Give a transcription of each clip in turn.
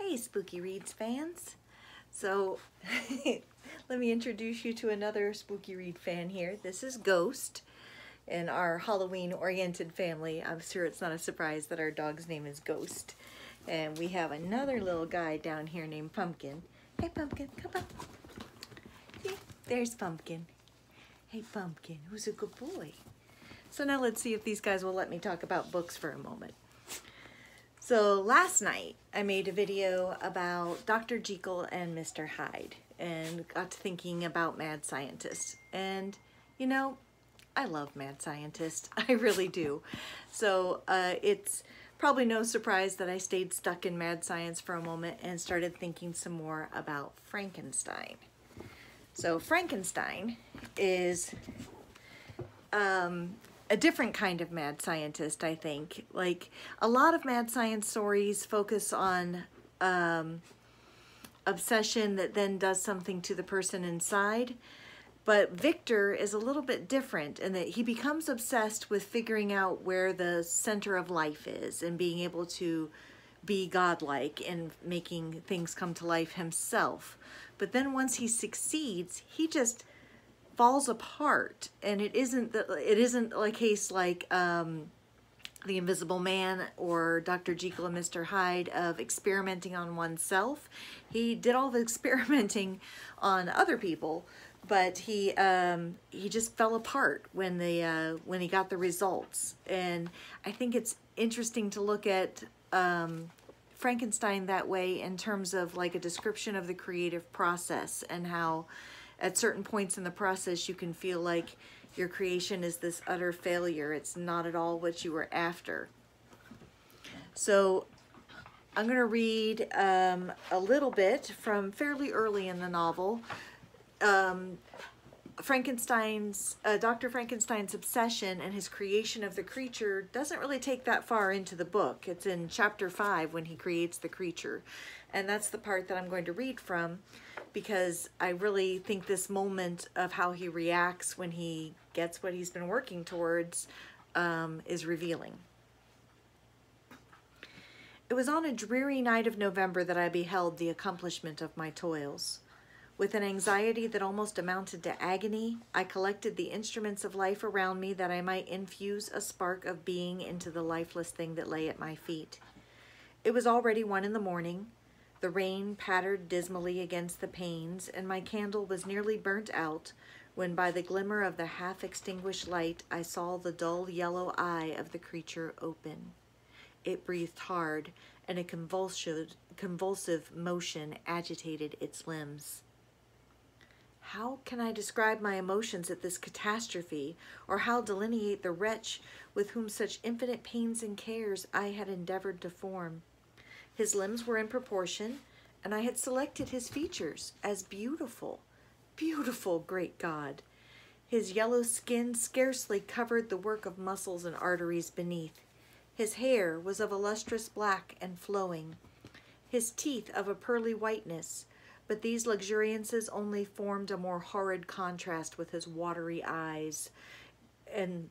Hey Spooky Reads fans. So let me introduce you to another Spooky Read fan here. This is Ghost in our Halloween oriented family. I'm sure it's not a surprise that our dog's name is Ghost. And we have another little guy down here named Pumpkin. Hey Pumpkin, come on. See, there's Pumpkin. Hey Pumpkin, who's a good boy. So now let's see if these guys will let me talk about books for a moment. So last night I made a video about Dr. Jekyll and Mr. Hyde and got to thinking about mad scientists. And you know, I love mad scientists. I really do. So it's probably no surprise that I stayed stuck in mad science for a moment and started thinking some more about Frankenstein. So Frankenstein is a different kind of mad scientist, I think. Like, a lot of mad science stories focus on obsession that then does something to the person inside. But Victor is a little bit different in that he becomes obsessed with figuring out where the center of life is and being able to be godlike and making things come to life himself. But then once he succeeds, he just falls apart, and it isn't a case like The Invisible Man or Dr. Jekyll and Mr. Hyde of experimenting on oneself. He did all the experimenting on other people, but he just fell apart when he got the results. And I think it's interesting to look at Frankenstein that way in terms of like a description of the creative process and how at certain points in the process, you can feel like your creation is this utter failure. It's not at all what you were after. So I'm going to read a little bit from fairly early in the novel. Dr. Frankenstein's obsession and his creation of the creature doesn't really take that far into the book. It's in chapter 5 when he creates the creature. And that's the part that I'm going to read from, because I really think this moment of how he reacts when he gets what he's been working towards is revealing. It was on a dreary night of November that I beheld the accomplishment of my toils. With an anxiety that almost amounted to agony, I collected the instruments of life around me that I might infuse a spark of being into the lifeless thing that lay at my feet. It was already 1 in the morning. The rain pattered dismally against the panes, and my candle was nearly burnt out when by the glimmer of the half-extinguished light I saw the dull yellow eye of the creature open. It breathed hard, and a convulsive motion agitated its limbs. How can I describe my emotions at this catastrophe, or how delineate the wretch with whom such infinite pains and cares I had endeavored to form? His limbs were in proportion, and I had selected his features as beautiful, beautiful, great God. His yellow skin scarcely covered the work of muscles and arteries beneath. His hair was of a lustrous black and flowing, his teeth of a pearly whiteness, but these luxuriances only formed a more horrid contrast with his watery eyes, and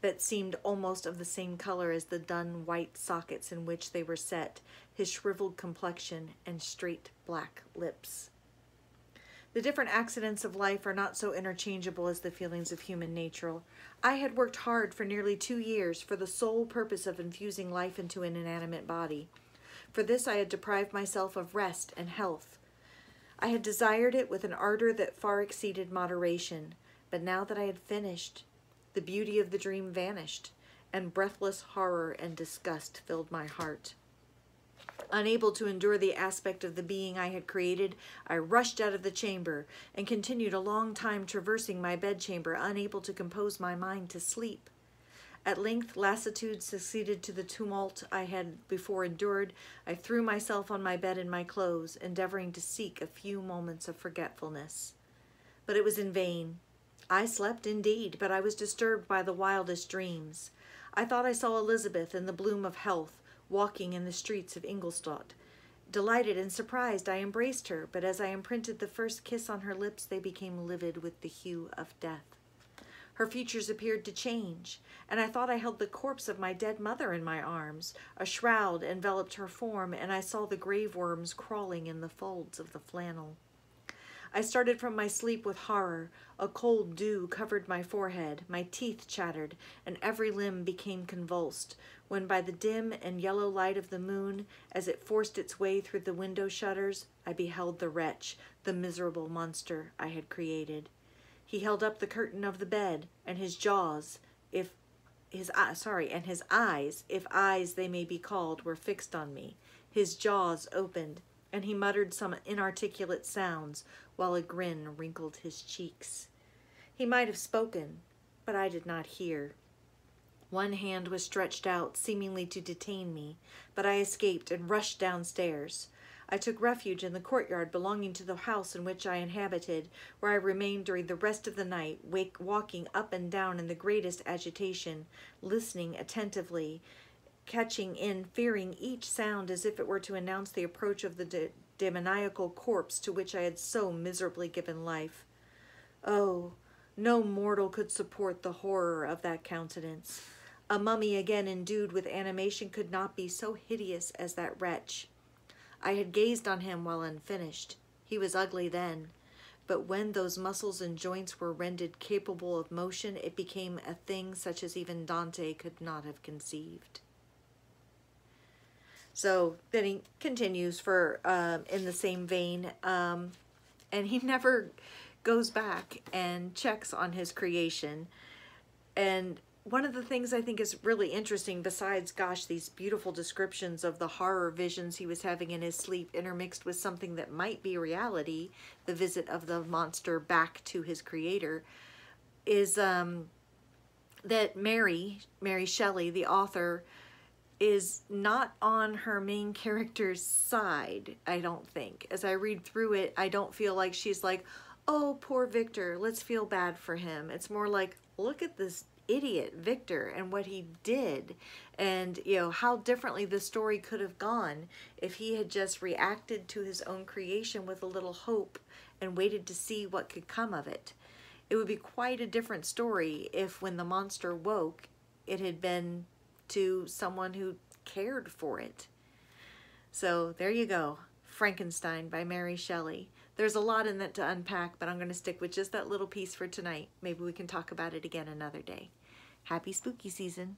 that seemed almost of the same color as the dun white sockets in which they were set, his shriveled complexion and straight black lips. The different accidents of life are not so interchangeable as the feelings of human nature. I had worked hard for nearly 2 years for the sole purpose of infusing life into an inanimate body. For this I had deprived myself of rest and health. I had desired it with an ardor that far exceeded moderation, but now that I had finished, the beauty of the dream vanished, and breathless horror and disgust filled my heart. Unable to endure the aspect of the being I had created, I rushed out of the chamber and continued a long time traversing my bedchamber, unable to compose my mind to sleep. At length, lassitude succeeded to the tumult I had before endured. I threw myself on my bed in my clothes, endeavoring to seek a few moments of forgetfulness. But it was in vain. I slept indeed, but I was disturbed by the wildest dreams. I thought I saw Elizabeth in the bloom of health, walking in the streets of Ingolstadt. Delighted and surprised, I embraced her, but as I imprinted the first kiss on her lips, they became livid with the hue of death. Her features appeared to change, and I thought I held the corpse of my dead mother in my arms. A shroud enveloped her form, and I saw the grave worms crawling in the folds of the flannel. I started from my sleep with horror. A cold dew covered my forehead, my teeth chattered, and every limb became convulsed, when by the dim and yellow light of the moon, as it forced its way through the window shutters, I beheld the wretch, the miserable monster I had created. He held up the curtain of the bed, and his eyes, if eyes they may be called, were fixed on me. His jaws opened, and he muttered some inarticulate sounds, while a grin wrinkled his cheeks. He might have spoken, but I did not hear. One hand was stretched out, seemingly to detain me, but I escaped and rushed downstairs. I took refuge in the courtyard belonging to the house in which I inhabited, where I remained during the rest of the night, walking up and down in the greatest agitation, listening attentively, catching in, fearing each sound as if it were to announce the approach of the demoniacal corpse to which I had so miserably given life. Oh, no mortal could support the horror of that countenance. A mummy again endued with animation could not be so hideous as that wretch. I had gazed on him while unfinished. He was ugly then, but when those muscles and joints were rendered capable of motion, it became a thing such as even Dante could not have conceived. So then he continues in the same vein, and he never goes back and checks on his creation. And one of the things I think is really interesting, besides, gosh, these beautiful descriptions of the horror visions he was having in his sleep intermixed with something that might be reality, the visit of the monster back to his creator, is that Mary Shelley, the author, is not on her main character's side, I don't think. As I read through it, I don't feel like she's like, oh, poor Victor, let's feel bad for him. It's more like, look at this idiot Victor and what he did, and how differently the story could have gone if he had just reacted to his own creation with a little hope and waited to see what could come of it. It would be quite a different story if when the monster woke, it had been to someone who cared for it. So there you go, Frankenstein by Mary Shelley. There's a lot in that to unpack, but I'm going to stick with just that little piece for tonight. Maybe we can talk about it again another day. Happy spooky season.